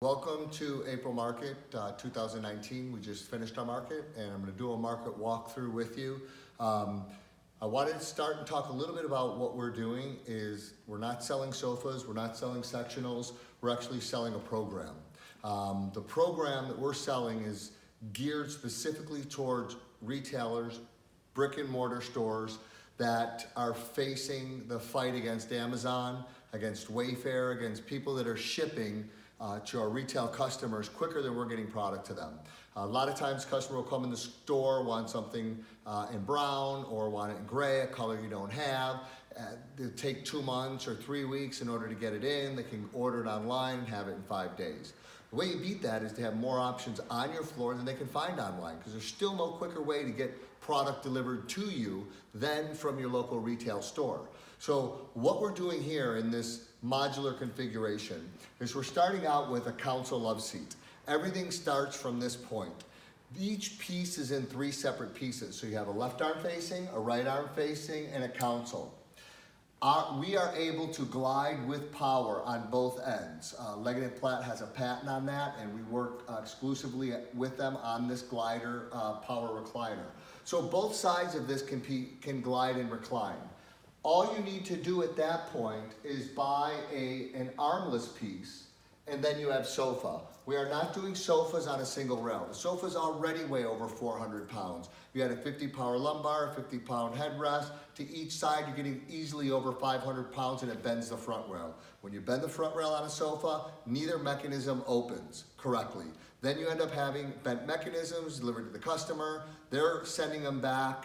Welcome to April Market 2019. We just finished our market and I'm going to do a market walkthrough with you. I wanted to start and talk a little bit about what we're doing is we're not selling sofas, we're not selling sectionals, we're actually selling a program. The program that we're selling is geared specifically towards retailers, brick and mortar stores that are facing the fight against Amazon, against Wayfair, against people that are shipping to our retail customers quicker than we're getting product to them. A lot of times customer will come in the store, want something in brown or want it in gray, a color you don't have. It'll take 2 months or 3 weeks in order to get it in. They can order it online and have it in 5 days. The way you beat that is to have more options on your floor than they can find online, because there's still no quicker way to get product delivered to you than from your local retail store. So what we're doing here in this modular configuration is we're starting out with a console love seat. Everything starts from this point. Each piece is in 3 separate pieces. So you have a left arm facing, a right arm facing, and a console. We are able to glide with power on both ends. Leggett & Platt has a patent on that, and we work exclusively with them on this glider power recliner. So both sides of this can glide and recline. All you need to do at that point is buy an armless piece, and then you have sofa. We are not doing sofas on a single rail. The sofa's already weigh over 400 pounds. You had a 50-pound lumbar, a 50-pound headrest. To each side, you're getting easily over 500 pounds, and it bends the front rail. When you bend the front rail on a sofa, neither mechanism opens correctly. Then you end up having bent mechanisms delivered to the customer. They're sending them back.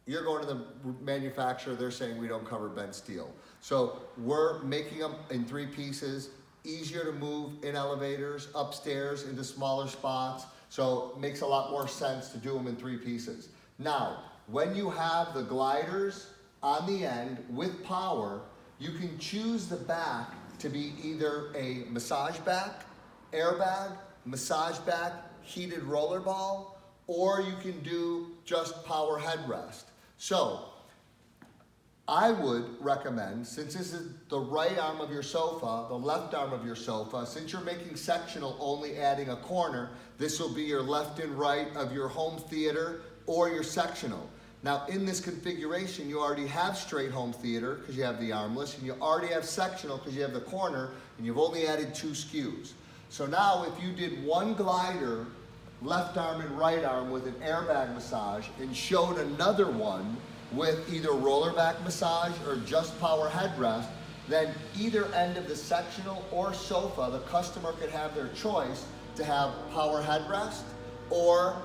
You're going to the manufacturer, they're saying we don't cover bent steel. So we're making them in 3 pieces, easier to move in elevators, upstairs into smaller spots. So it makes a lot more sense to do them in 3 pieces. Now, when you have the gliders on the end with power, you can choose the back to be either a massage back, airbag, massage back, heated roller ball, or you can do just power headrest. So I would recommend, since this is the right arm of your sofa, the left arm of your sofa, since you're making sectional only adding a corner, this will be your left and right of your home theater or your sectional. Now in this configuration, you already have straight home theater because you have the armless, and you already have sectional because you have the corner, and you've only added 2 SKUs. So now if you did 1 glider, left arm and right arm with an airbag massage, and showed another one with either roller back massage or just power headrest, then either end of the sectional or sofa, the customer could have their choice to have power headrest or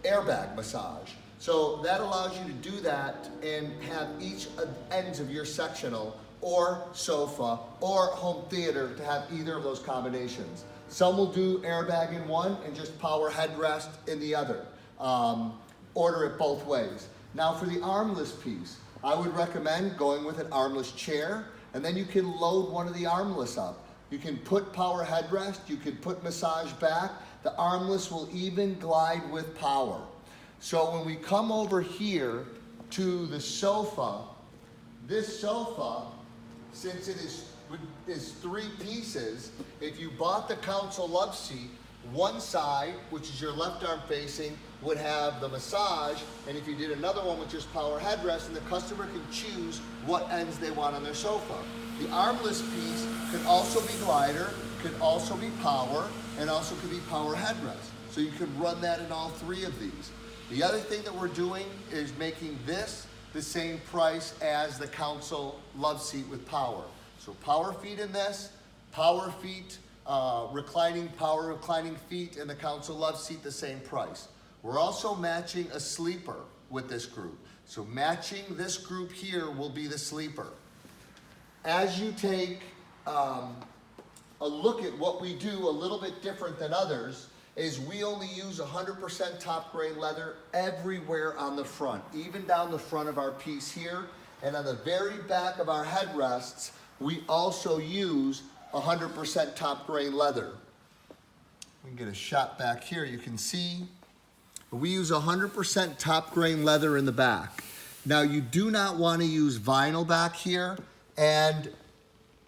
airbag massage. So that allows you to do that and have each ends of your sectional or sofa or home theater to have either of those combinations. Some will do airbag in one and just power headrest in the other. Order it both ways. Now for the armless piece, I would recommend going with an armless chair, and then you can load one of the armless up. You can put power headrest, you can put massage back. The armless will even glide with power. So when we come over here to the sofa, this sofa, since it is 3 pieces, if you bought the console love seat, one side, which is your left arm facing, would have the massage, and if you did another one with just power headrest, and the customer can choose what ends they want on their sofa. The armless piece could also be glider, could also be power, and also could be power headrest. So you could run that in all 3 of these. The other thing that we're doing is making this the same price as the console love seat with power. So power feet in this, power feet, reclining feet in the console love seat, the same price. We're also matching a sleeper with this group. So matching this group here will be the sleeper. As you take a look at what we do a little bit different than others, is we only use 100% top grain leather everywhere on the front, even down the front of our piece here, and on the very back of our headrests, we also use 100% top grain leather. We can get a shot back here. You can see we use 100% top grain leather in the back. Now you do not want to use vinyl back here, and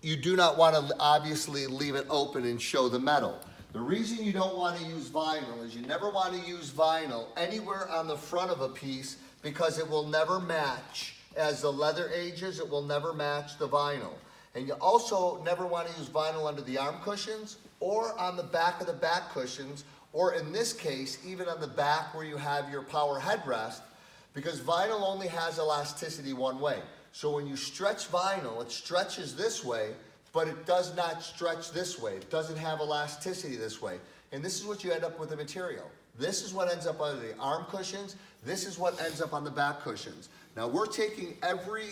you do not want to obviously leave it open and show the metal. The reason you don't want to use vinyl is you never want to use vinyl anywhere on the front of a piece because it will never match. As the leather ages, it will never match the vinyl. And you also never want to use vinyl under the arm cushions or on the back of the back cushions, or in this case, even on the back where you have your power headrest, because vinyl only has elasticity one way. So when you stretch vinyl, it stretches this way, but it does not stretch this way. It doesn't have elasticity this way. And this is what you end up with the material. This is what ends up under the arm cushions. This is what ends up on the back cushions. Now we're taking every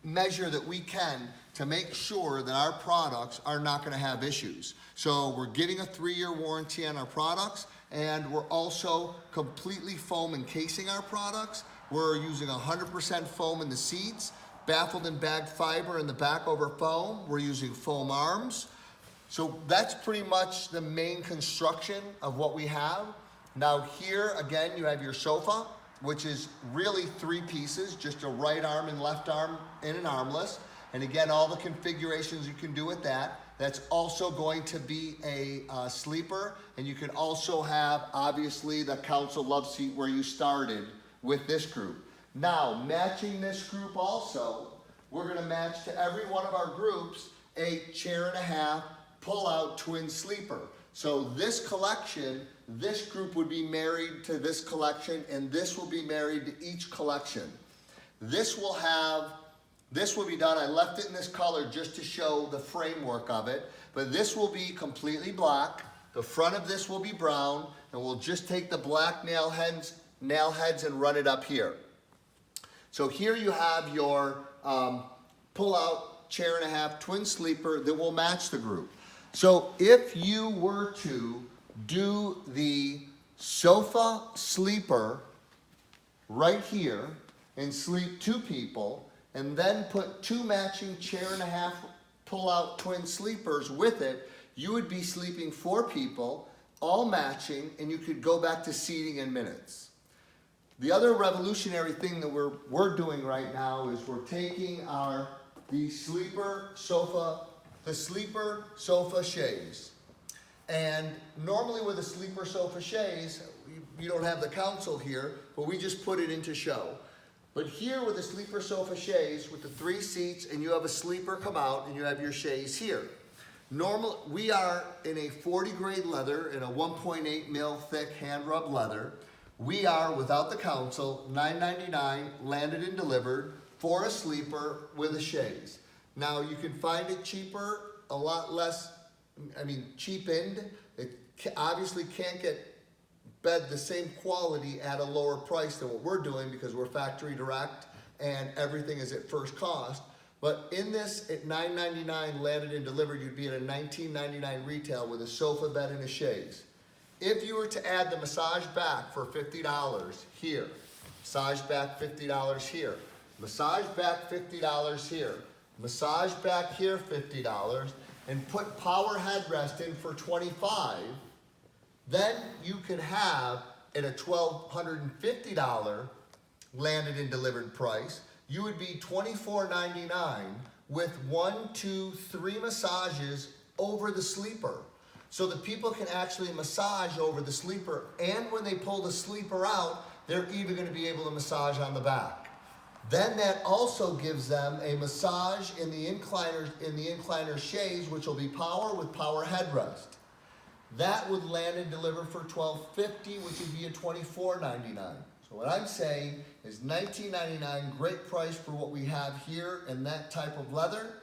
measure that we can to make sure that our products are not going to have issues. So we're giving a 3-year warranty on our products, and we're also completely foam encasing our products. We're using 100% foam in the seats, baffled and bagged fiber in the back over foam. We're using foam arms. So that's pretty much the main construction of what we have. Now here, again, you have your sofa, which is really 3 pieces, just a right arm and left arm and an armless. And again, all the configurations you can do with that. That's also going to be a sleeper. And you can also have, obviously, the council love seat where you started with this group. Now, matching this group also, we're gonna match to every one of our groups a 1.5-chair pull-out twin sleeper. So this collection, this group would be married to this collection, and this will be married to each collection. This will be done, I left it in this color just to show the framework of it, but this will be completely black. The front of this will be brown, and we'll just take the black nail heads and run it up here. So here you have your pull-out 1.5-chair twin sleeper that will match the group. So if you were to do the sofa sleeper right here and sleep 2 people, and then put 2 matching 1.5-chair pull-out twin sleepers with it, you would be sleeping 4 people, all matching, and you could go back to seating in minutes. The other revolutionary thing that we're doing right now is we're taking the sleeper sofa chaise. And normally with a sleeper sofa chaise, you don't have the console here, but we just put it into show. But here with a sleeper sofa chaise with the 3 seats, and you have a sleeper come out and you have your chaise here. We are in a 40 grade leather in a 1.8 mil thick hand rub leather. We are, without the console, $9.99 landed and delivered for a sleeper with a chaise. Now you can find it cheaper, a lot less, cheap end. It obviously can't get bed the same quality at a lower price than what we're doing because we're factory direct and everything is at first cost. But in this, at $9.99 landed and delivered, you'd be at a $19.99 retail with a sofa bed and a chaise. If you were to add the massage back for $50 here, massage back $50 here, massage back $50 here, massage back here $50, and put power headrest in for $25, then you could have at a $1,250 landed and delivered price, you would be $24.99 with 1, 2, 3 massages over the sleeper. So the people can actually massage over the sleeper, and when they pull the sleeper out, they're even going to be able to massage on the back. Then that also gives them a massage in the incliner chaise, which will be power with power headrest. That would land and deliver for $12.50, which would be a $24.99. So what I'm saying is $19.99, great price for what we have here in that type of leather,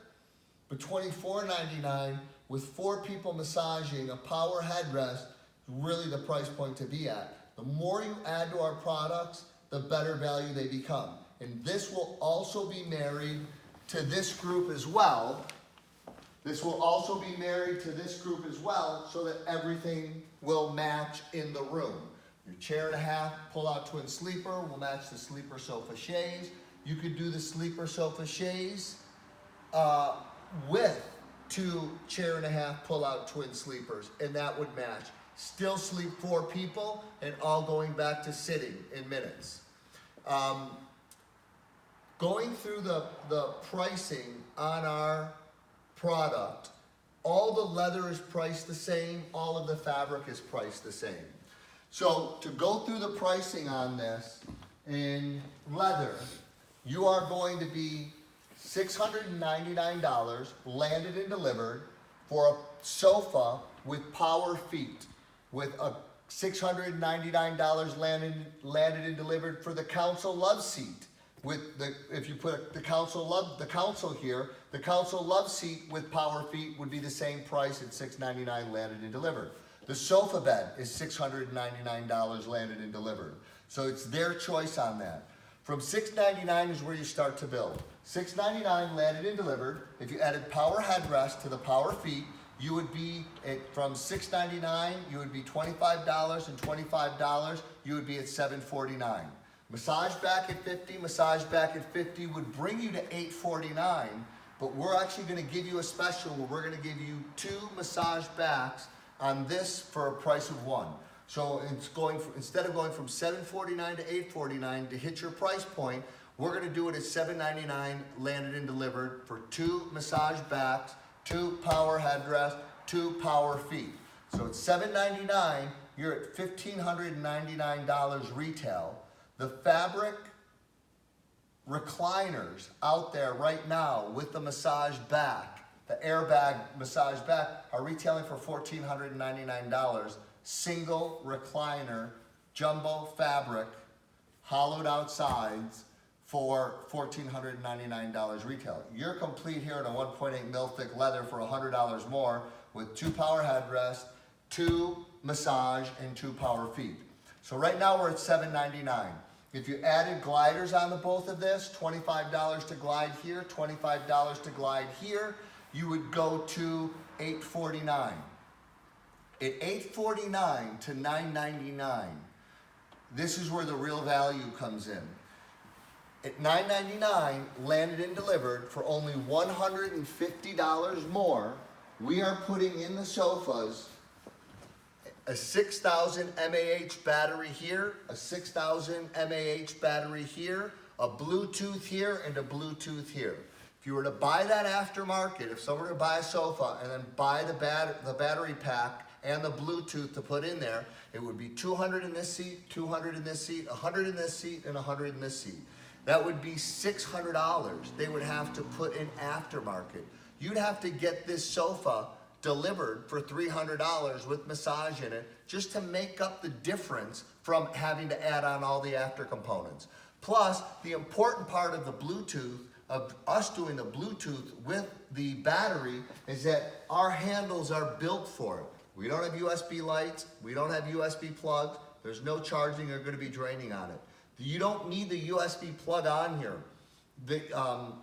but $24.99 with 4 people massaging a power headrest, really the price point to be at. The more you add to our products, the better value they become. And this will also be married to this group as well. This will also be married to this group as well so that everything will match in the room. Your 1.5-chair pull-out twin sleeper will match the sleeper sofa chaise. You could do the sleeper sofa chaise with 2 1.5-chair pull-out twin sleepers, and that would match. Still sleep 4 people and all going back to sitting in minutes. Going through the pricing on our product. All the leather is priced the same, all of the fabric is priced the same. So to go through the pricing on this, in leather, you are going to be $699 landed and delivered for a sofa with power feet, with a $699 landed and delivered for the council love seat. With the, if you put the council here, the council love seat with power feet would be the same price at $699 landed and delivered. The sofa bed is $699 landed and delivered. So it's their choice on that. From $699 is where you start to build. $699 landed and delivered. If you added power headrest to the power feet, you would be at, from $699, you would be $25 and $25, you would be at $749. Massage back at 50, massage back at 50 would bring you to $849, but we're actually gonna give you a special where we're gonna give you 2 massage backs on this for a price of 1. So it's going from, instead of going from $749 to $849 to hit your price point, we're gonna do it at $799 landed and delivered for 2 massage backs, 2 power headrests, 2 power feet. So at $799, you're at $1,599 retail. The fabric recliners out there right now with the massage back, the airbag massage back, are retailing for $1,499. Single recliner, jumbo fabric, hollowed out sides for $1,499 retail. You're complete here in a 1.8 mil thick leather for $100 more with 2 power headrests, 2 massage, and 2 power feet. So right now we're at $799. If you added gliders on the both of this, $25 to glide here, $25 to glide here, you would go to $849. At $849 to $999, this is where the real value comes in. At $999, landed and delivered for only $150 more, we are putting in the sofas a 6,000 mAh battery here, a 6,000 mAh battery here, a Bluetooth here, and a Bluetooth here. If you were to buy that aftermarket, if someone were to buy a sofa and then buy the battery pack and the Bluetooth to put in there, it would be 200 in this seat, 200 in this seat, 100 in this seat, and 100 in this seat. That would be $600 they would have to put in aftermarket. You'd have to get this sofa delivered for $300 with massage in it just to make up the difference from having to add on all the after components. Plus, the important part of the Bluetooth, of us doing the Bluetooth with the battery, is that our handles are built for it. We don't have USB lights, we don't have USB plugs, there's no charging or going to be draining on it. You don't need the USB plug on here. The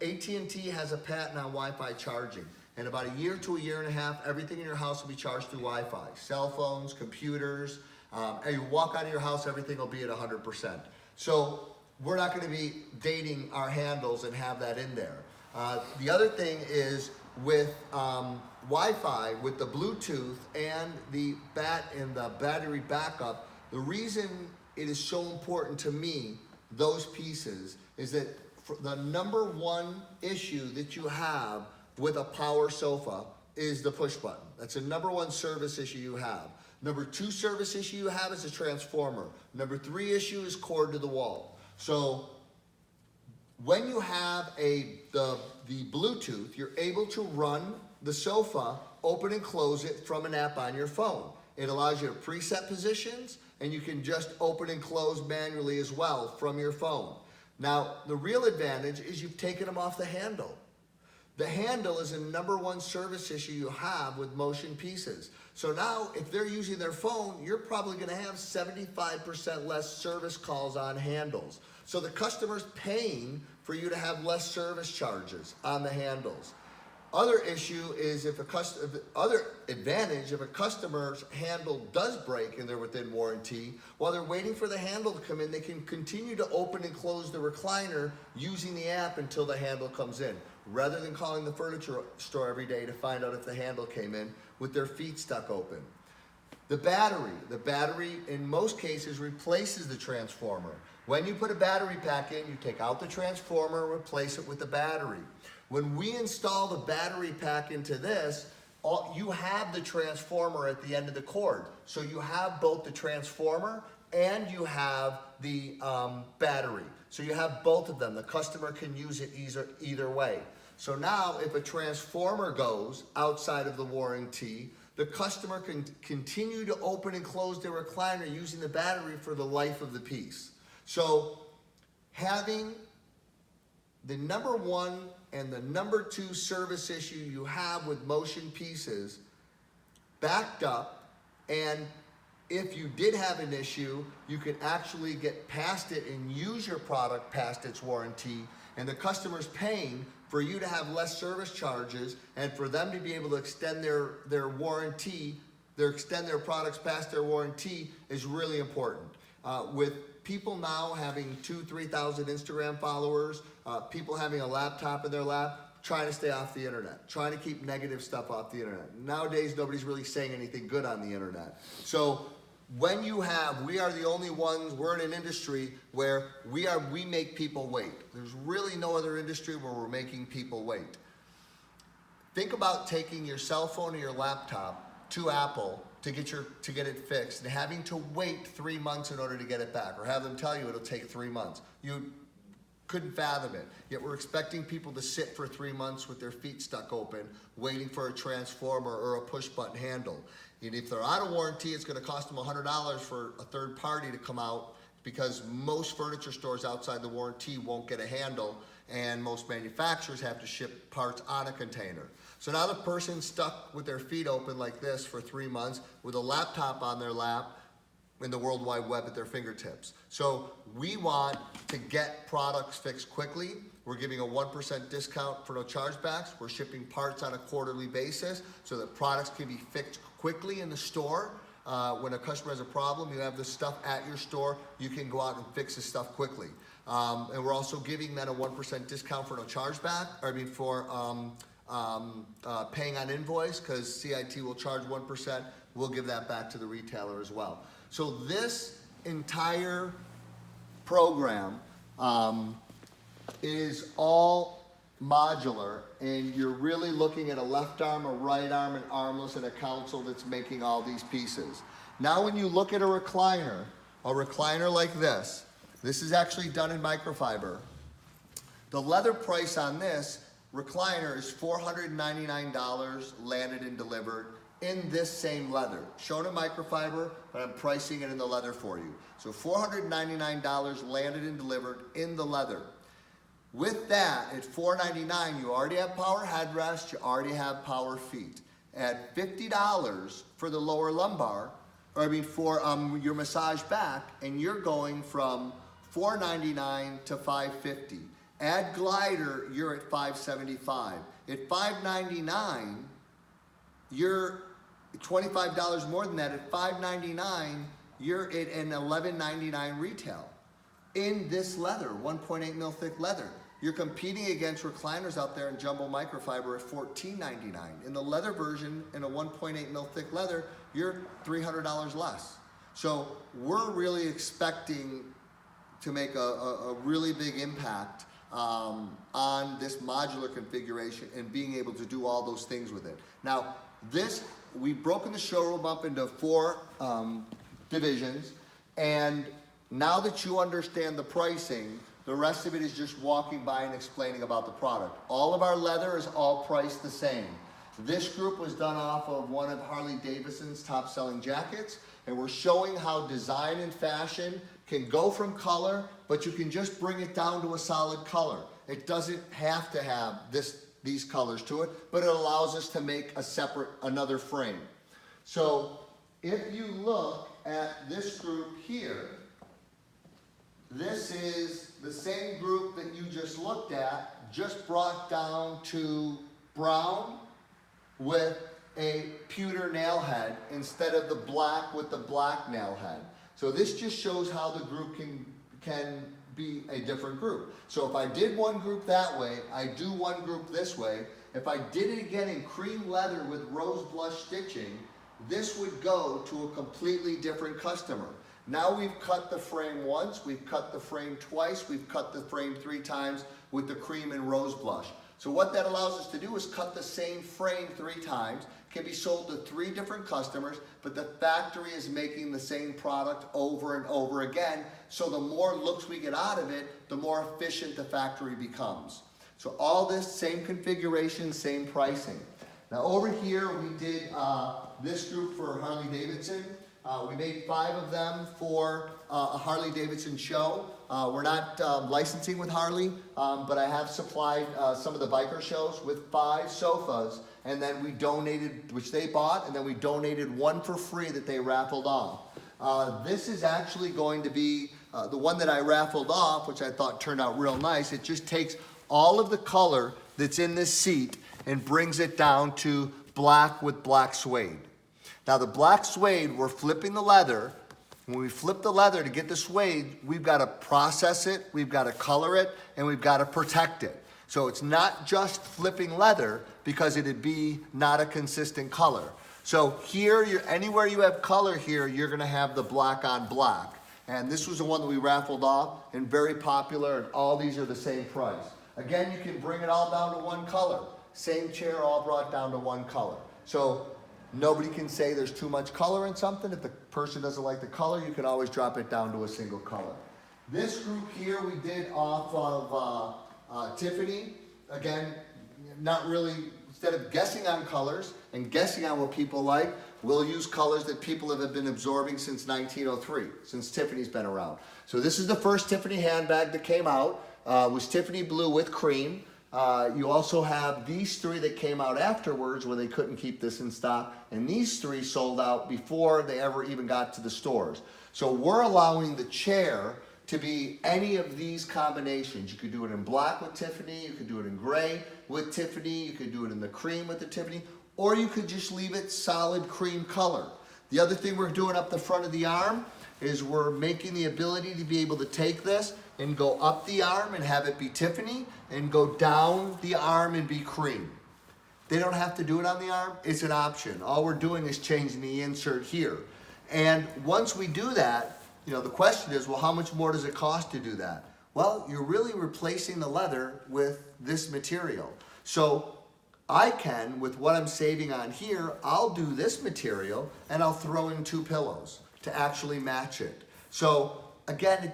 AT&T has a patent on Wi-Fi charging. In about a year to a year and a half, everything in your house will be charged through Wi-Fi. Cell phones, computers, and you walk out of your house, everything will be at 100%. So we're not gonna be dating our handles and have that in there. The other thing is with Wi-Fi, with the Bluetooth and the battery backup, the reason it is so important to me, those pieces, is that the #1 issue that you have with a power sofa is the push button. That's the #1 service issue you have. #2 service issue you have is a transformer. #3 issue is cord to the wall. So when you have the Bluetooth, you're able to run the sofa, open and close it from an app on your phone. It allows you to preset positions, and you can just open and close manually as well from your phone. Now, the real advantage is you've taken them off the handle. The handle is a #1 service issue you have with motion pieces. So now, if they're using their phone, you're probably gonna have 75% less service calls on handles. So the customer's paying for you to have less service charges on the handles. Other issue is other advantage, if a customer's handle does break and they're within warranty, while they're waiting for the handle to come in, they can continue to open and close the recliner using the app until the handle comes in, rather than calling the furniture store every day to find out if the handle came in with their feet stuck open. The battery in most cases replaces the transformer. When you put a battery pack in, you take out the transformer, replace it with the battery. When we install the battery pack into this, you have the transformer at the end of the cord. So you have both the transformer and you have the battery. So you have both of them. The customer can use it either way. So now if a transformer goes outside of the warranty, the customer can continue to open and close their recliner using the battery for the life of the piece. So having the number one and the number two service issue you have with motion pieces backed up, and if you did have an issue, you can actually get past it and use your product past its warranty, and the customer's paying for you to have less service charges and for them to be able to extend their warranty, extend their products past their warranty is really important. With people now having 2,000-3,000 Instagram followers, people having a laptop in their lap, trying to stay off the internet, trying to keep negative stuff off the internet. Nowadays, nobody's really saying anything good on the internet. So when we are the only ones, we're in an industry where we make people wait. There's really no other industry where we're making people wait. Think about taking your cell phone or your laptop to Apple to get it fixed and having to wait 3 months in order to get it back, or have them tell you it'll take 3 months. You couldn't fathom it. Yet we're expecting people to sit for 3 months with their feet stuck open, waiting for a transformer or a push button handle. And if they're out of warranty, it's gonna cost them $100 for a third party to come out, because most furniture stores outside the warranty won't get a handle, and most manufacturers have to ship parts on a container. So now the person's stuck with their feet open like this for 3 months with a laptop on their lap in the World Wide Web at their fingertips. So we want to get products fixed quickly. We're giving a 1% discount for no chargebacks. We're shipping parts on a quarterly basis so that products can be fixed quickly in the store. When a customer has a problem, you have the stuff at your store, you can go out and fix the stuff quickly. And we're also giving them a 1% discount for no chargeback, for paying on invoice, because CIT will charge 1%. We'll give that back to the retailer as well. So this entire program is all modular, and you're really looking at a left arm, a right arm, an armless, and a console that's making all these pieces. Now when you look at a recliner like this is actually done in microfiber. The leather price on this recliner is $499 landed and delivered in this same leather. Shown in microfiber, but I'm pricing it in the leather for you. So $499 landed and delivered in the leather. With that, at $499, you already have power headrest, you already have power feet. At $50 for the lower lumbar, for your massage back, and you're going from $499 to $550. Add glider, you're at $575. At $599, you're $25 more than that. At $599, you're at an $11.99 retail. In this leather, 1.8 mil thick leather. You're competing against recliners out there in jumbo microfiber at $14.99. In the leather version, in a 1.8 mil thick leather, you're $300 less. So we're really expecting to make a really big impact on this modular configuration and being able to do all those things with it. Now, we've broken the showroom up into 4 divisions, and now that you understand the pricing, the rest of it is just walking by and explaining about the product. All of our leather is all priced the same. This group was done off of one of Harley Davidson's top-selling jackets, and we're showing how design and fashion can go from color, but you can just bring it down to a solid color. It doesn't have to have these colors to it, but it allows us to make another frame. So if you look at this group here, this is the same group that you just looked at, just brought down to brown with a pewter nail head instead of the black with the black nail head. So this just shows how the group can be a different group. So if I did one group that way, I do one group this way. If I did it again in cream leather with rose blush stitching, this would go to a completely different customer. Now we've cut the frame once, we've cut the frame twice, we've cut the frame 3 times with the cream and rose blush. So what that allows us to do is cut the same frame 3 times, can be sold to 3 different customers, but the factory is making the same product over and over again. So the more looks we get out of it, the more efficient the factory becomes. So all this same configuration, same pricing. Now over here we did this group for Harley Davidson. We made 5 of them for a Harley Davidson show. We're not licensing with Harley, but I have supplied some of the biker shows with 5 sofas, and then we donated, which they bought, and then we donated 1 for free that they raffled off. This is actually going to be the one that I raffled off, which I thought turned out real nice. It just takes all of the color that's in this seat and brings it down to black with black suede. Now the black suede, we're flipping the leather. When we flip the leather to get the suede, we've got to process it, we've got to color it, and we've got to protect it. So it's not just flipping leather, because it'd be not a consistent color. So here, anywhere you have color here, you're gonna have the black on black. And this was the one that we raffled off, and very popular, and all these are the same price. Again, you can bring it all down to 1 color. Same chair, all brought down to 1 color. So nobody can say there's too much color in something. If the person doesn't like the color, you can always drop it down to a single color. This group here we did off of Tiffany. Again, not really, instead of guessing on colors and guessing on what people like, we'll use colors that people have been absorbing since 1903, since Tiffany's been around. So this is the first Tiffany handbag that came out, was Tiffany blue with cream. You also have these 3 that came out afterwards where they couldn't keep this in stock, and these 3 sold out before they ever even got to the stores. So we're allowing the chair to be any of these combinations. You could do it in black with Tiffany, you could do it in gray with Tiffany, you could do it in the cream with the Tiffany, or you could just leave it solid cream color. The other thing we're doing up the front of the arm is we're making the ability to be able to take this and go up the arm and have it be Tiffany, and go down the arm and be cream. They don't have to do it on the arm, it's an option. All we're doing is changing the insert here. And once we do that, the question is, well, how much more does it cost to do that? Well, you're really replacing the leather with this material. So I can, with what I'm saving on here, I'll do this material and I'll throw in 2 pillows to actually match it. So again,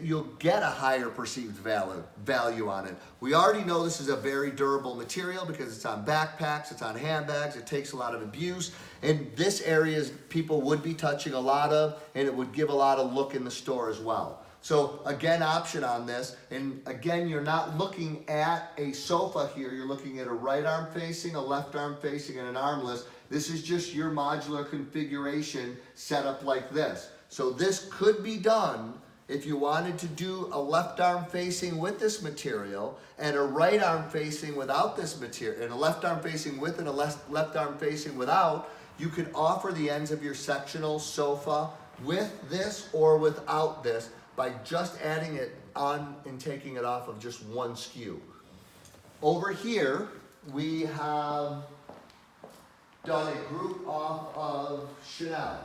you'll get a higher perceived value on it. We already know this is a very durable material because it's on backpacks, it's on handbags, it takes a lot of abuse, and this area people would be touching a lot of, and it would give a lot of look in the store as well. So again, option on this, and again, you're not looking at a sofa here, you're looking at a right arm facing, a left arm facing, and an armless. This is just your modular configuration set up like this. So this could be done if you wanted to do a left arm facing with this material, and a right arm facing without this material, and a left arm facing with and a left arm facing without, you could offer the ends of your sectional sofa with this or without this by just adding it on and taking it off of just 1 SKU. Over here, we have done a group off of Chanel.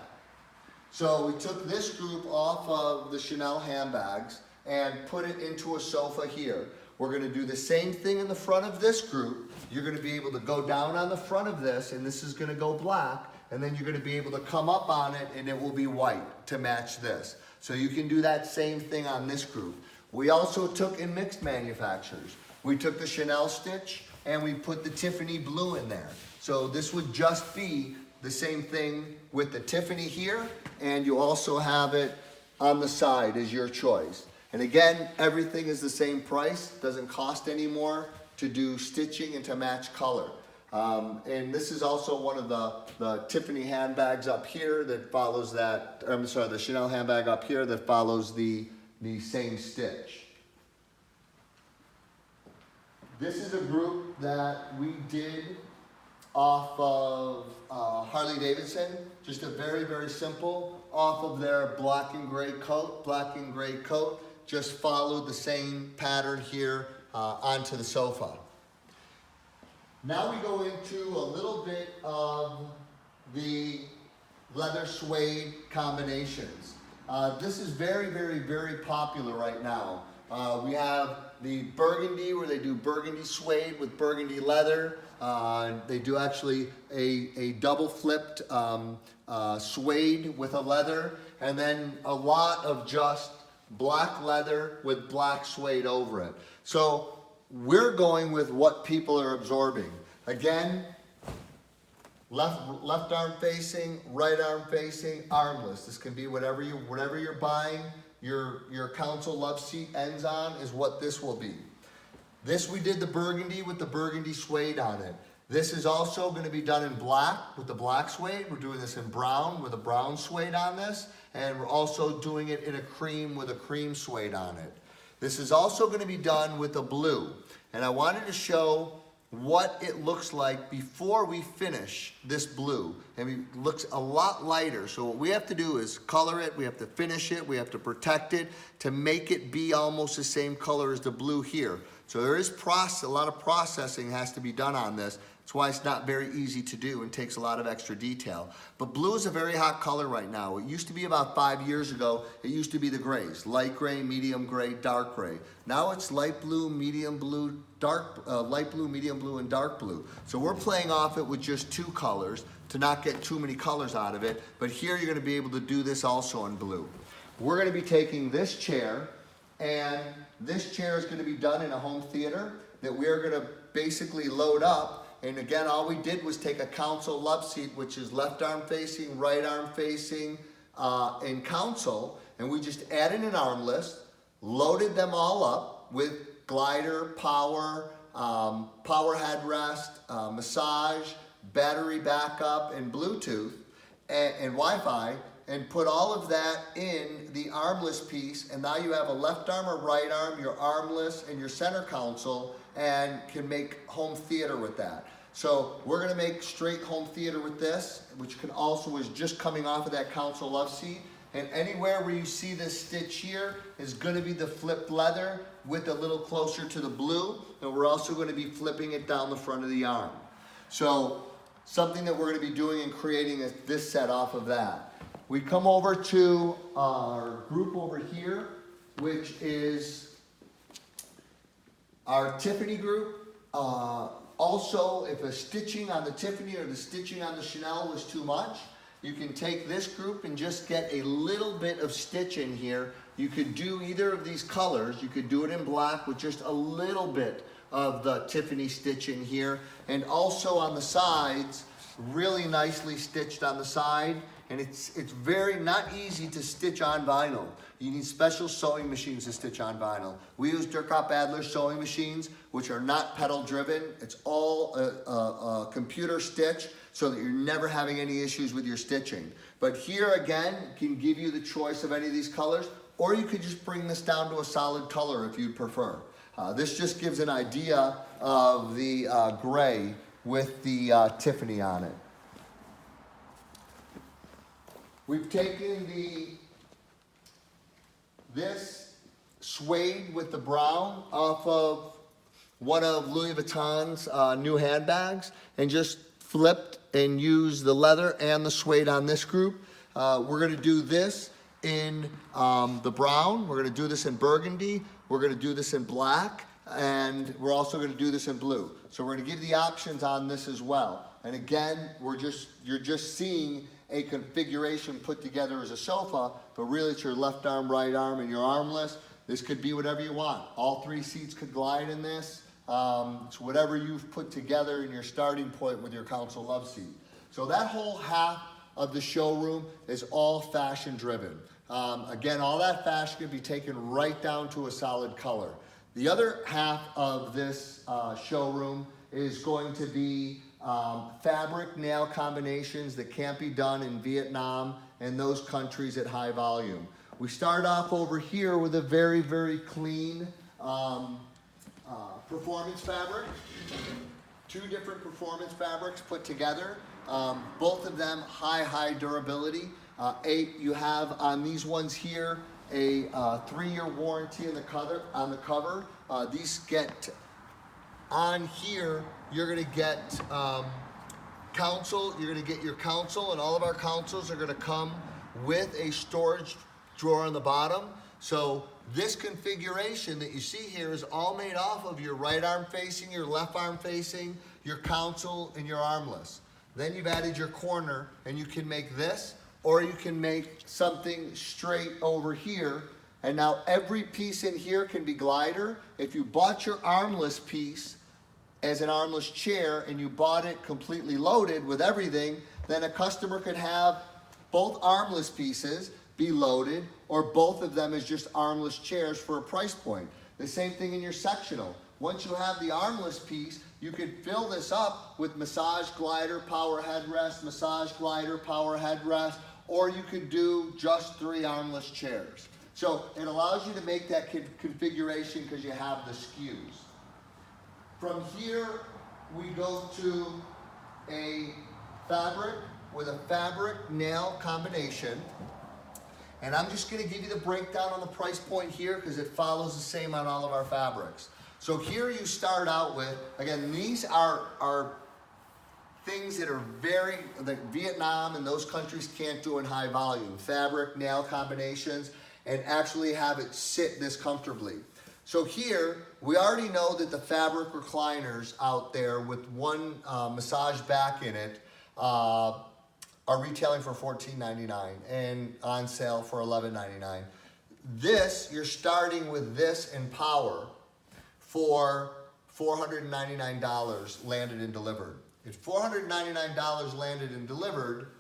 So we took this group off of the Chanel handbags and put it into a sofa here. We're going to do the same thing in the front of this group. You're going to be able to go down on the front of this, and this is going to go black, and then you're going to be able to come up on it, and it will be white to match this. So you can do that same thing on this group. We also took in mixed manufacturers. We took the Chanel stitch, and we put the Tiffany blue in there. So this would just be the same thing with the Tiffany here, and you also have it on the side as your choice. And again, everything is the same price, doesn't cost any more to do stitching and to match color. And this is also one of the Tiffany handbags up here that follows that, I'm sorry, the Chanel handbag up here that follows the same stitch. This is a group that we did off of Harley Davidson, just a very, very simple, off of their black and gray coat, just followed the same pattern here onto the sofa. Now we go into a little bit of the leather suede combinations. This is very, very, very popular right now. We have the burgundy, where they do burgundy suede with burgundy leather. They do actually a double flipped suede with a leather, and then a lot of just black leather with black suede over it. So we're going with what people are absorbing. Again, left arm facing, right arm facing, armless. This can be whatever you're buying. Your council love seat ends on is what this will be. This, we did the burgundy with the burgundy suede on it. This is also going to be done in black with the black suede. We're doing this in brown with a brown suede on this. And we're also doing it in a cream with a cream suede on it. This is also going to be done with a blue. And I wanted to show what it looks like before we finish this blue. And it looks a lot lighter. So what we have to do is color it, we have to finish it, we have to protect it to make it be almost the same color as the blue here. So there is a lot of processing has to be done on this. That's why it's not very easy to do and takes a lot of extra detail. But blue is a very hot color right now. It used to be about 5 years ago, it used to be the grays, light gray, medium gray, dark gray. Now it's light blue, medium blue, light blue, medium blue, and dark blue. So we're playing off it with just 2 colors to not get too many colors out of it. But here you're gonna be able to do this also in blue. We're gonna be taking this chair, and this chair is gonna be done in a home theater that we're gonna basically load up. And again, all we did was take a council love seat, which is left arm facing, right arm facing, in council, and we just added an armrest, loaded them all up with glider, power headrest, massage, battery backup, and Bluetooth, and Wi-Fi, and put all of that in the armless piece, and now you have a left arm or right arm, your armless, and your center console, and can make home theater with that. So we're gonna make straight home theater with this, which can also is just coming off of that council love seat. And anywhere where you see this stitch here is gonna be the flipped leather with a little closer to the blue, and we're also gonna be flipping it down the front of the arm. So something that we're gonna be doing and creating is this set off of that. We come over to our group over here, which is our Tiffany group. Also, if a stitching on the Tiffany or the stitching on the Chanel was too much, you can take this group and just get a little bit of stitch in here. You could do either of these colors. You could do it in black with just a little bit of the Tiffany stitch in here. And also on the sides, really nicely stitched on the side. And it's very not easy to stitch on vinyl. You need special sewing machines to stitch on vinyl. We use Durkop Adler sewing machines, which are not pedal driven. It's all a computer stitch so that you're never having any issues with your stitching. But here again, can give you the choice of any of these colors, or you could just bring this down to a solid color if you'd prefer. This just gives an idea of the gray with the Tiffany on it. We've taken this suede with the brown off of one of Louis Vuitton's new handbags and just flipped and used the leather and the suede on this group. We're gonna do this in the brown, we're gonna do this in burgundy, we're gonna do this in black, and we're also gonna do this in blue. So we're gonna give the options on this as well. And again, you're just seeing a configuration put together as a sofa, but really it's your left arm, right arm, and your armless. This could be whatever you want. All 3 seats could glide in this. It's whatever you've put together in your starting point with your council love seat. So that whole half of the showroom is all fashion driven. Again, all that fashion can be taken right down to a solid color. The other half of this showroom is going to be fabric nail combinations that can't be done in Vietnam and those countries at high volume. We start off over here with a very, very clean performance fabric. 2 different performance fabrics put together. Both of them high durability. You have on these ones here a 3-year warranty on the cover. These get on here. You're gonna get council, you're gonna get your council, and all of our councils are gonna come with a storage drawer on the bottom. So this configuration that you see here is all made off of your right arm facing, your left arm facing, your console, and your armless. Then you've added your corner, and you can make this, or you can make something straight over here. And now every piece in here can be glider. If you bought your armless piece as an armless chair and you bought it completely loaded with everything, then a customer could have both armless pieces be loaded, or both of them as just armless chairs for a price point. The same thing in your sectional. Once you have the armless piece, you could fill this up with massage glider, power headrest, massage glider, power headrest, or you could do just 3 armless chairs. So it allows you to make that configuration because you have the SKUs. From here, we go to a fabric with a fabric nail combination. And I'm just going to give you the breakdown on the price point here because it follows the same on all of our fabrics. So here you start out with, again, these are things that are that Vietnam and those countries can't do in high volume. Fabric, nail combinations, and actually have it sit this comfortably. So here, we already know that the fabric recliners out there with one massage back in it are retailing for $14.99 and on sale for $11.99. This, you're starting with this in power for $499 landed and delivered. If $499 landed and delivered,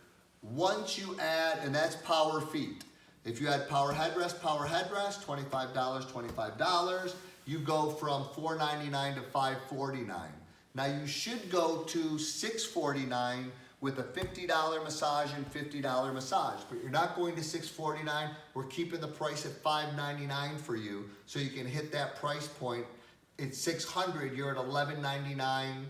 once you add, and that's power feet. If you add power headrest, $25, $25, you go from $499 to $549. Now you should go to $649 with a $50 massage and $50 massage, but you're not going to $649. We're keeping the price at $599 for you, so you can hit that price point. It's $600. You're at $11.99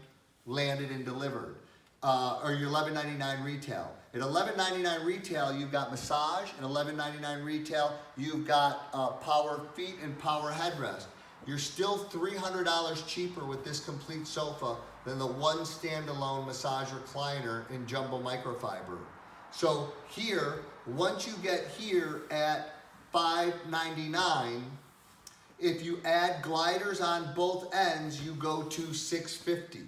landed and delivered, or your $11.99 retail. At $11.99 retail, you've got massage, and $11.99 retail, you've got power feet and power headrest. You're still $300 cheaper with this complete sofa than the one standalone massage recliner in jumbo microfiber. So here, once you get here at $599, if you add gliders on both ends, you go to $650.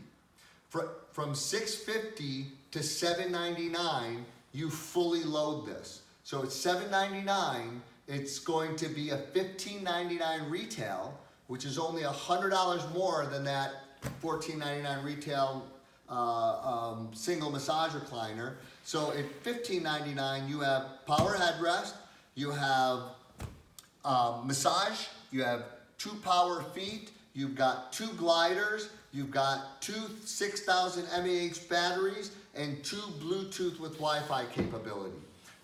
From $650 to $799, you fully load this. So at $799, it's going to be a $15.99 retail, which is only $100 more than that $14.99 retail single massage recliner. So at $15.99, you have power headrest, you have massage, you have 2 power feet, you've got 2 gliders, you've got 2 6,000 mAh batteries, and 2 Bluetooth with Wi-Fi capability.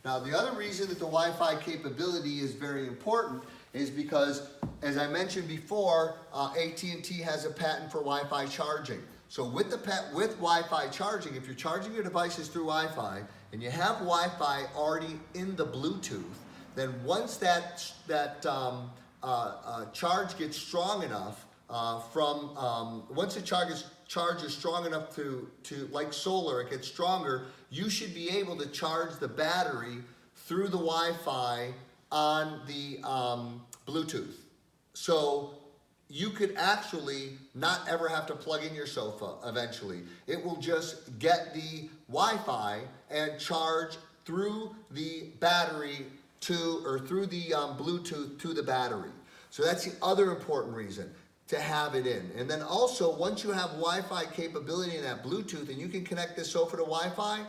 Now, the other reason that the Wi-Fi capability is very important is because, as I mentioned before, AT&T has a patent for Wi-Fi charging. So with Wi-Fi charging, if you're charging your devices through Wi-Fi and you have Wi-Fi already in the Bluetooth, then once that charge gets strong enough, once the charge is strong enough to like solar, it gets stronger, you should be able to charge the battery through the Wi-Fi on the Bluetooth. So you could actually not ever have to plug in your sofa eventually. It will just get the Wi-Fi and charge through the battery through the Bluetooth to the battery. So that's the other important reason to have it in. And then also, once you have Wi-Fi capability in that Bluetooth and you can connect this sofa to Wi-Fi,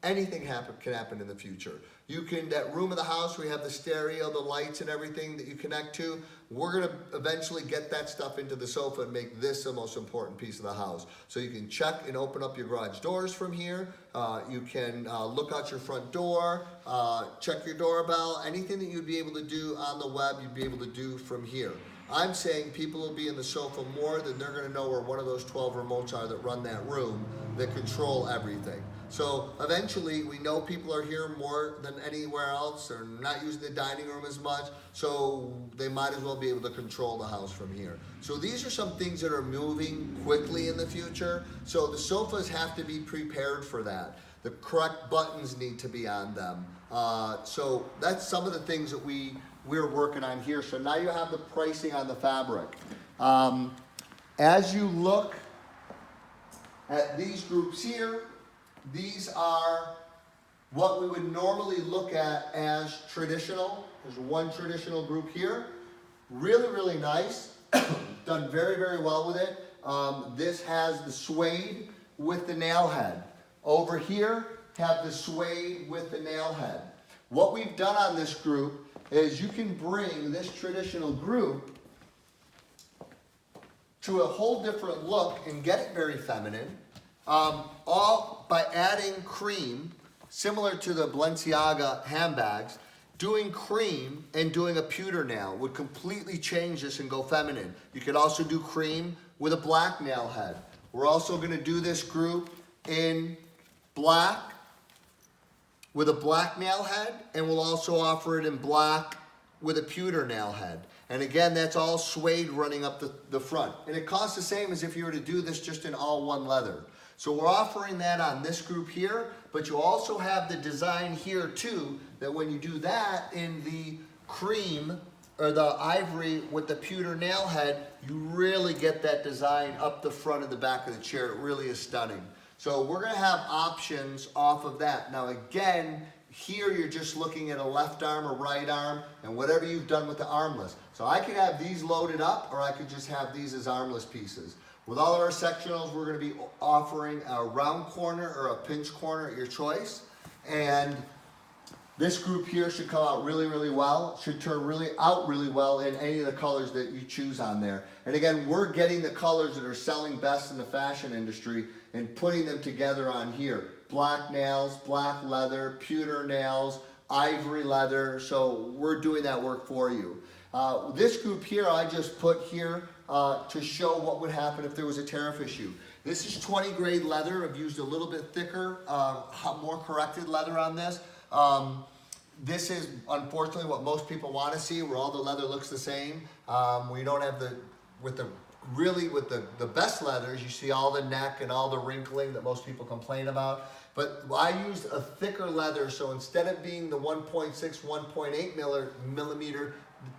anything can happen in the future. You can, that room of the house where you have the stereo, the lights and everything that you connect to, we're gonna eventually get that stuff into the sofa and make this the most important piece of the house. So you can check and open up your garage doors from here. You can look out your front door, check your doorbell, anything that you'd be able to do on the web, you'd be able to do from here. I'm saying people will be in the sofa more than they're gonna know where one of those 12 remotes are that run that room that control everything. So eventually, we know people are here more than anywhere else. They're not using the dining room as much, so they might as well be able to control the house from here. So these are some things that are moving quickly in the future. So the sofas have to be prepared for that. The correct buttons need to be on them. So that's some of the things that we're working on here. So now you have the pricing on the fabric. As you look at these groups here, these are what we would normally look at as traditional. There's one traditional group here. Really, really nice. Done very, very well with it. This has the suede with the nail head. Over here, have the suede with the nail head. What we've done on this group is you can bring this traditional group to a whole different look and get it very feminine, all by adding cream, similar to the Balenciaga handbags. Doing cream and doing a pewter nail would completely change this and go feminine. You could also do cream with a black nail head. We're also going to do this group in black with a black nail head, and we'll also offer it in black with a pewter nail head. And again, that's all suede running up the front. And it costs the same as if you were to do this just in all one leather. So we're offering that on this group here, but you also have the design here too, that when you do that in the cream or the ivory with the pewter nail head, you really get that design up the front and the back of the chair. It really is stunning. So we're gonna have options off of that. Now again, here you're just looking at a left arm or right arm and whatever you've done with the armless. So I could have these loaded up or I could just have these as armless pieces. With all of our sectionals, we're going to be offering a round corner or a pinch corner at your choice. And this group here should come out really, really well. Should turn out really well in any of the colors that you choose on there. And again, we're getting the colors that are selling best in the fashion industry and putting them together on here. Black nails, black leather, pewter nails, ivory leather. So we're doing that work for you. This group here, I just put here to show what would happen if there was a tariff issue. This is 20 grade leather. I've used a little bit thicker, more corrected leather on this. This is unfortunately what most people want to see, where all the leather looks the same. We don't have with the best leathers, you see all the neck and all the wrinkling that most people complain about. But I used a thicker leather, so instead of being the 1.6, 1.8 millimeter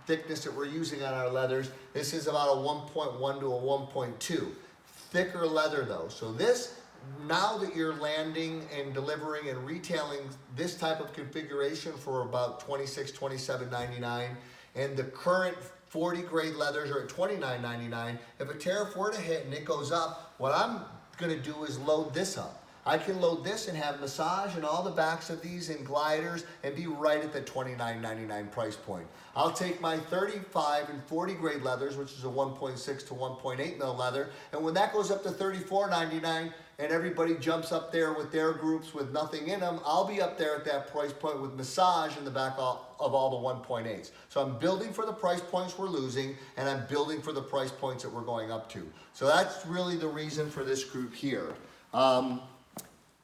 thickness that we're using on our leathers, this is about a 1.1 to a 1.2. Thicker leather though. So this, now that you're landing and delivering and retailing this type of configuration for about $26, $27.99, and the current 40 grade leathers are at $29.99, if a tariff were to hit and it goes up, what I'm gonna do is load this up. I can load this and have massage and all the backs of these in gliders and be right at the $29.99 price point. I'll take my 35 and 40 grade leathers, which is a 1.6 to 1.8 mil leather, and when that goes up to $34.99 and everybody jumps up there with their groups with nothing in them, I'll be up there at that price point with massage in the back of all the 1.8s. So I'm building for the price points we're losing, and I'm building for the price points that we're going up to. So that's really the reason for this group here.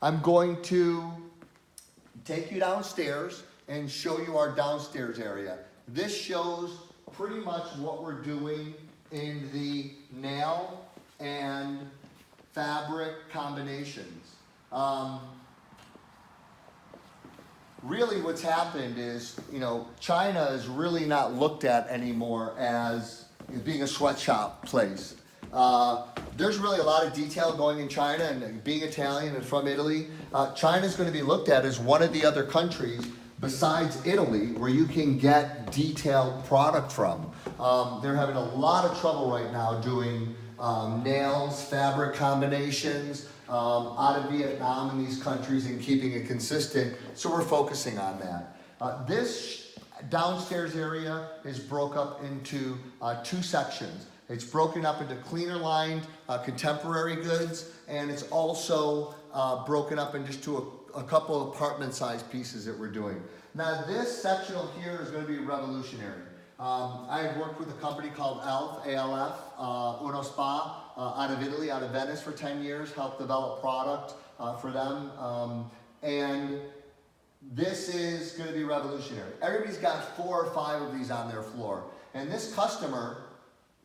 I'm going to take you downstairs and show you our downstairs area. This shows pretty much what we're doing in the nail and fabric combinations. Really what's happened is, China is really not looked at anymore as being a sweatshop place. There's really a lot of detail going in China, and being Italian and from Italy, China's going to be looked at as one of the other countries besides Italy where you can get detailed product from. They're having a lot of trouble right now doing nails, fabric combinations out of Vietnam and these countries and keeping it consistent, so we're focusing on that. This downstairs area is broke up into two sections. It's broken up into cleaner lined contemporary goods, and it's also broken up into just a couple of apartment sized pieces that we're doing. Now this sectional here is going to be revolutionary. I have worked with a company called ALF, Uno Spa, out of Italy, out of Venice for 10 years, helped develop product for them. And this is going to be revolutionary. Everybody's got 4 or 5 of these on their floor. And this customer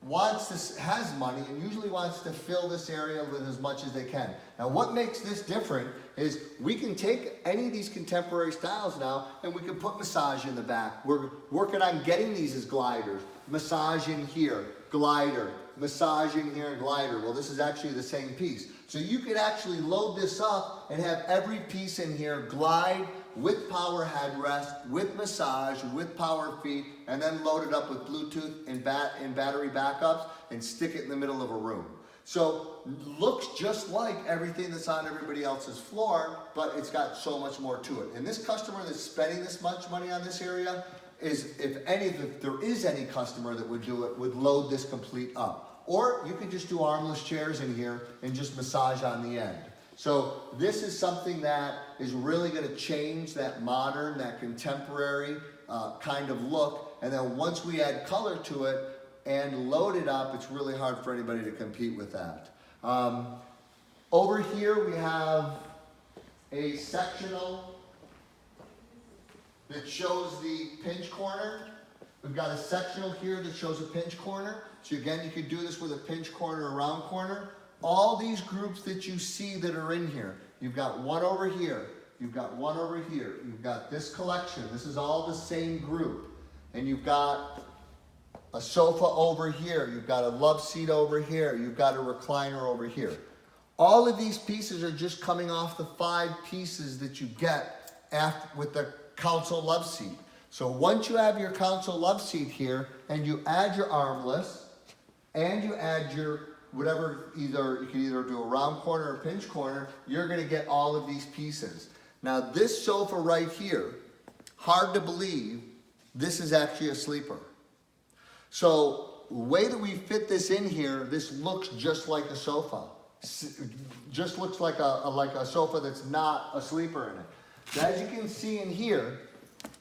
has money and usually wants to fill this area with as much as they can. Now what makes this different is we can take any of these contemporary styles now and we can put massage in the back. We're working on getting these as gliders. Massage in here, glider, massage in here, glider. Well, this is actually the same piece. So you could actually load this up and have every piece in here glide with power headrest, with massage, with power feet, and then load it up with Bluetooth and battery backups and stick it in the middle of a room. So looks just like everything that's on everybody else's floor, but it's got so much more to it. And this customer that's spending this much money on this area is, if there is any customer that would do it, would load this complete up. Or you could just do armless chairs in here and just massage on the end. So this is something that is really going to change that modern, that contemporary kind of look. And then once we add color to it and load it up, it's really hard for anybody to compete with that. Over here we have a sectional that shows the pinch corner. We've got a sectional here that shows a pinch corner. So again, you could do this with a pinch corner, a round corner. All these groups that you see that are in here, you've got one over here, you've got one over here, you've got this collection, this is all the same group. And you've got a sofa over here, you've got a love seat over here, you've got a recliner over here. All of these pieces are just coming off the 5 pieces that you get with the console love seat. So once you have your console love seat here and you add your armless and you add your whatever, you can either do a round corner or pinch corner, you're going to get all of these pieces. Now this sofa right here, hard to believe, this is actually a sleeper. So the way that we fit this in here, this looks just like a sofa. Just looks like a sofa that's not a sleeper in it. So as you can see in here,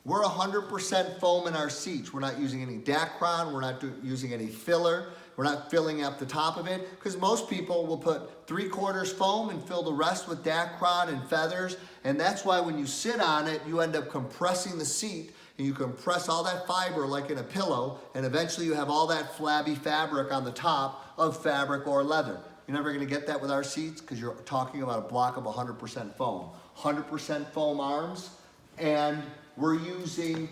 we're 100% foam in our seats. We're not using any Dacron, we're not using any filler. We're not filling up the top of it, because most people will put 3/4 foam and fill the rest with Dacron and feathers, and that's why when you sit on it, you end up compressing the seat, and you compress all that fiber like in a pillow, and eventually you have all that flabby fabric on the top of fabric or leather. You're never gonna get that with our seats, because you're talking about a block of 100% foam. 100% foam arms, and we're using,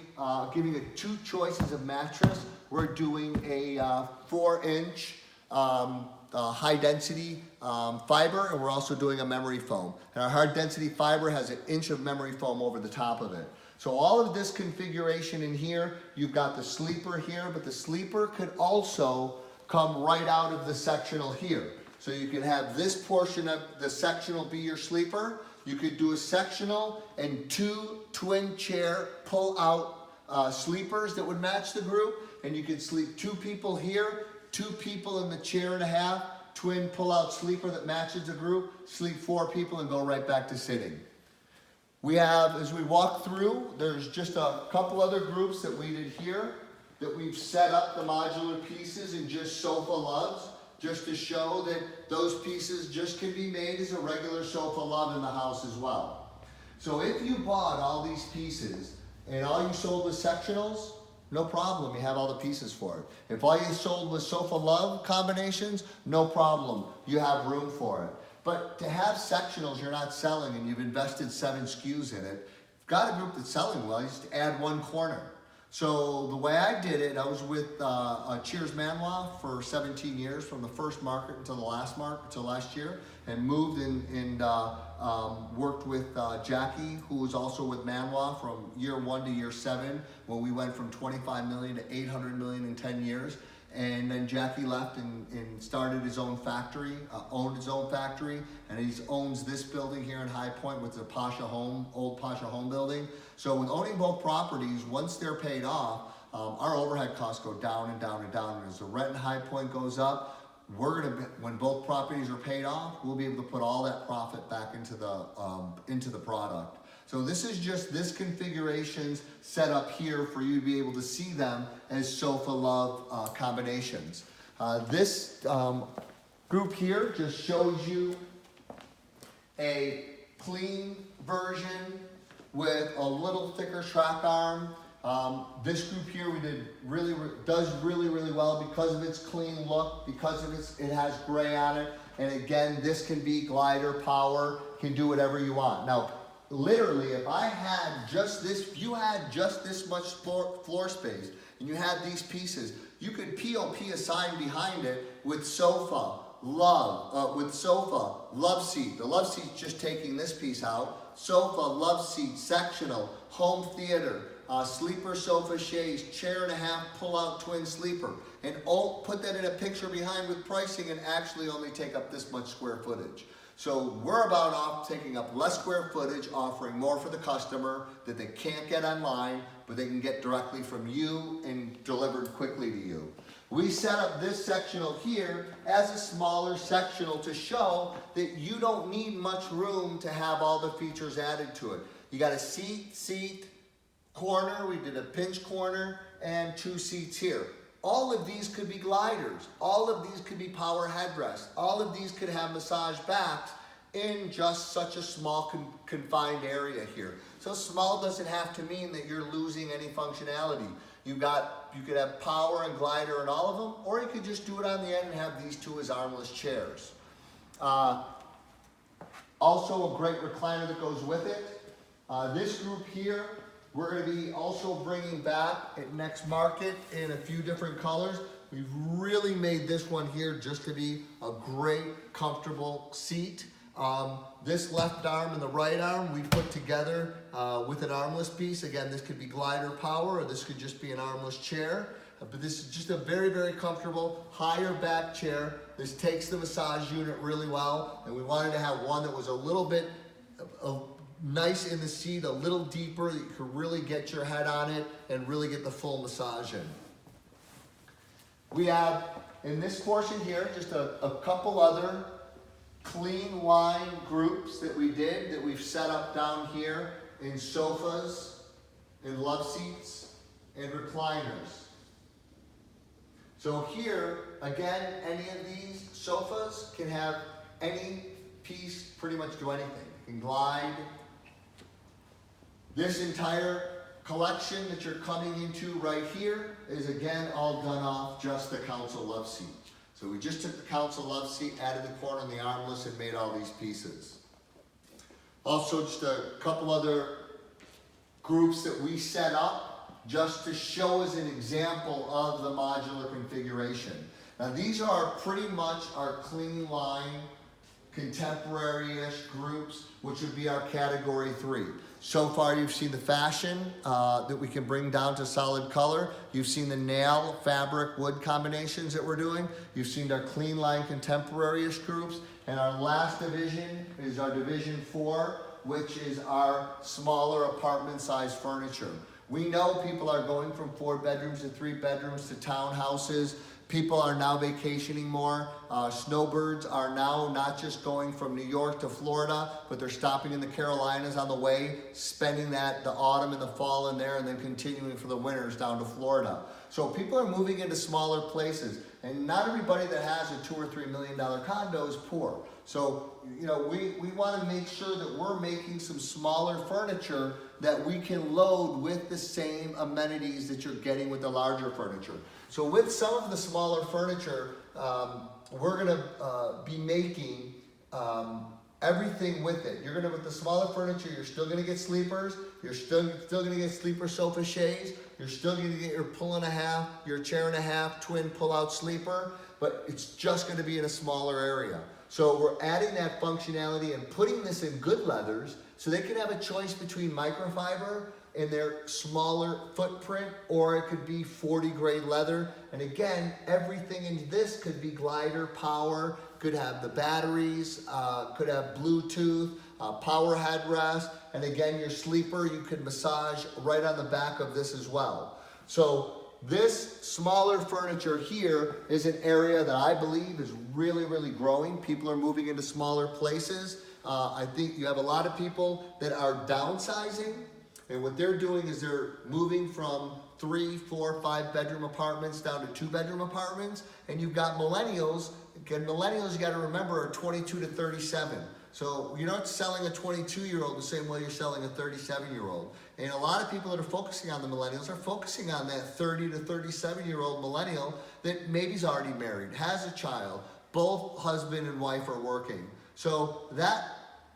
giving it 2 choices of mattress. We're doing a 4-inch high density fiber, and we're also doing a memory foam. And our hard density fiber has 1 inch of memory foam over the top of it. So all of this configuration in here, you've got the sleeper here, but the sleeper could also come right out of the sectional here. So you can have this portion of the sectional be your sleeper. You could do a sectional and 2 twin chair pull out sleepers that would match the group, and you could sleep 2 people here, 2 people in the chair and a half, twin pull out sleeper that matches the group, sleep 4 people and go right back to sitting. We have, as we walk through, there's just a couple other groups that we did here that we've set up the modular pieces in just sofa loves, just to show that those pieces just can be made as a regular sofa love in the house as well. So if you bought all these pieces and all you sold was sectionals, no problem, you have all the pieces for it. If all you sold was sofa love combinations, no problem, you have room for it. But to have sectionals you're not selling and you've invested 7 SKUs in it, got a group that's selling well, you just add 1 corner. So the way I did it, I was with Cheers Manoir for 17 years, from the first market until the last market, until last year, and moved and worked with Jackie, who was also with Manoir from year 1 to year 7, when we went from 25 million to 800 million in 10 years. And then Jackie left and started his own factory, owned his own factory, and he owns this building here in High Point, which is a Pasha home, old Pasha home building. So with owning both properties, once they're paid off, our overhead costs go down and down and down. And as the rent in High Point goes up, when both properties are paid off, we'll be able to put all that profit back into the product. So this is just this configurations set up here for you to be able to see them as sofa love combinations. This group here just shows you a clean version with a little thicker track arm, This group here we did does really well because of its clean look, because of it has gray on it, and again, this can be glider power, can do whatever you want. Now, literally, if I had just this, if you had just this much floor space, and you had these pieces, you could POP a sign behind it with sofa, love seat. The love seat's just taking this piece out. Sofa, love seat, sectional, home theater, sleeper sofa chaise, chair and a half, pull-out twin sleeper. And put that in a picture behind with pricing and actually only take up this much square footage. So we're about off taking up less square footage, offering more for the customer that they can't get online, but they can get directly from you and delivered quickly to you. We set up this sectional here as a smaller sectional to show that you don't need much room to have all the features added to it. You got a seat, corner, we did a pinch corner, and 2 seats here. All of these could be gliders. All of these could be power headrests. All of these could have massage backs in just such a small confined area here. So small doesn't have to mean that you're losing any functionality. You could have power and glider in all of them, or you could just do it on the end and have these two as armless chairs. Also a great recliner that goes with it. This group here, we're going to be also bringing back at Next Market in a few different colors. We've really made this one here just to be a great, comfortable seat. This left arm and the right arm we put together with an armless piece. Again, this could be glider power or this could just be an armless chair. But this is just a very comfortable, higher back chair. This takes the massage unit really well. And we wanted to have one that was a little bit nice in the seat, a little deeper, that you could really get your head on it and really get the full massage in. We have, in this portion here, just a couple other clean line groups that we did, that we've set up down here in sofas, in love seats, and recliners. So here, again, any of these sofas can have any piece pretty much do anything. It can glide. This entire collection that you're coming into right here is again all done off just the council love seat. So we just took the council love seat, added the corner and the armless, and made all these pieces. Also, just a couple other groups that we set up just to show as an example of the modular configuration. Now these are pretty much our clean line, contemporary-ish groups, which would be our category 3. So far you've seen the fashion that we can bring down to solid color. You've seen the nail, fabric, wood combinations that we're doing. You've seen our clean line contemporary-ish groups. And our last division is our division 4, which is our smaller apartment size furniture. We know people are going from 4 bedrooms to 3 bedrooms to townhouses. People are now vacationing more. Snowbirds are now not just going from New York to Florida, but they're stopping in the Carolinas on the way, spending the autumn and the fall in there, and then continuing for the winters down to Florida. So people are moving into smaller places, and not everybody that has a $2 or $3 million condo is poor. So, you know, we want to make sure that we're making some smaller furniture that we can load with the same amenities that you're getting with the larger furniture. So with some of the smaller furniture, we're going to be making everything with it. You're going to, with the smaller furniture, you're still going to get sleepers. You're still going to get sleeper sofa chaise. You're still going to get your pull and a half, your chair and a half, twin pull-out sleeper, but it's just going to be in a smaller area. So we're adding that functionality and putting this in good leathers so they can have a choice between microfiber in their smaller footprint, or it could be 40 grade leather. And again, everything in this could be glider power, could have the batteries, could have Bluetooth, power headrest, and again, your sleeper, you could massage right on the back of this as well. So this smaller furniture here is an area that I believe is really growing. People are moving into smaller places. I think you have a lot of people that are downsizing, and what they're doing is they're moving from 3, 4, 5 bedroom apartments down to 2 bedroom apartments. And you've got millennials. Again, millennials, you got to remember, are 22 to 37. So you're not selling a 22-year-old the same way you're selling a 37-year-old. And a lot of people that are focusing on the millennials are focusing on that 30 to 37-year-old millennial that maybe's already married, has a child, both husband and wife are working. So that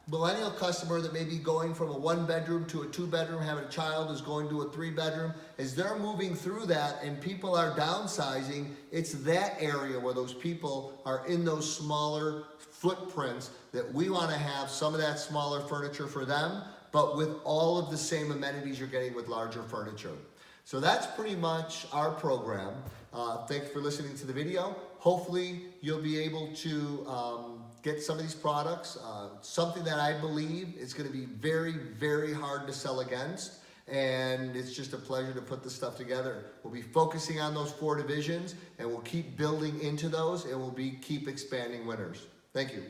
millennial customer that may be going from a 1-bedroom to a 2-bedroom, having a child who's going to a 3-bedroom, as they're moving through that and people are downsizing, it's that area where those people are in those smaller footprints that we want to have some of that smaller furniture for them, but with all of the same amenities you're getting with larger furniture. So that's pretty much our program. Thanks for listening to the video. Hopefully you'll be able to get some of these products. Something that I believe is going to be very, very hard to sell against. And it's just a pleasure to put this stuff together. We'll be focusing on those 4 divisions and we'll keep building into those and we'll keep expanding winners. Thank you.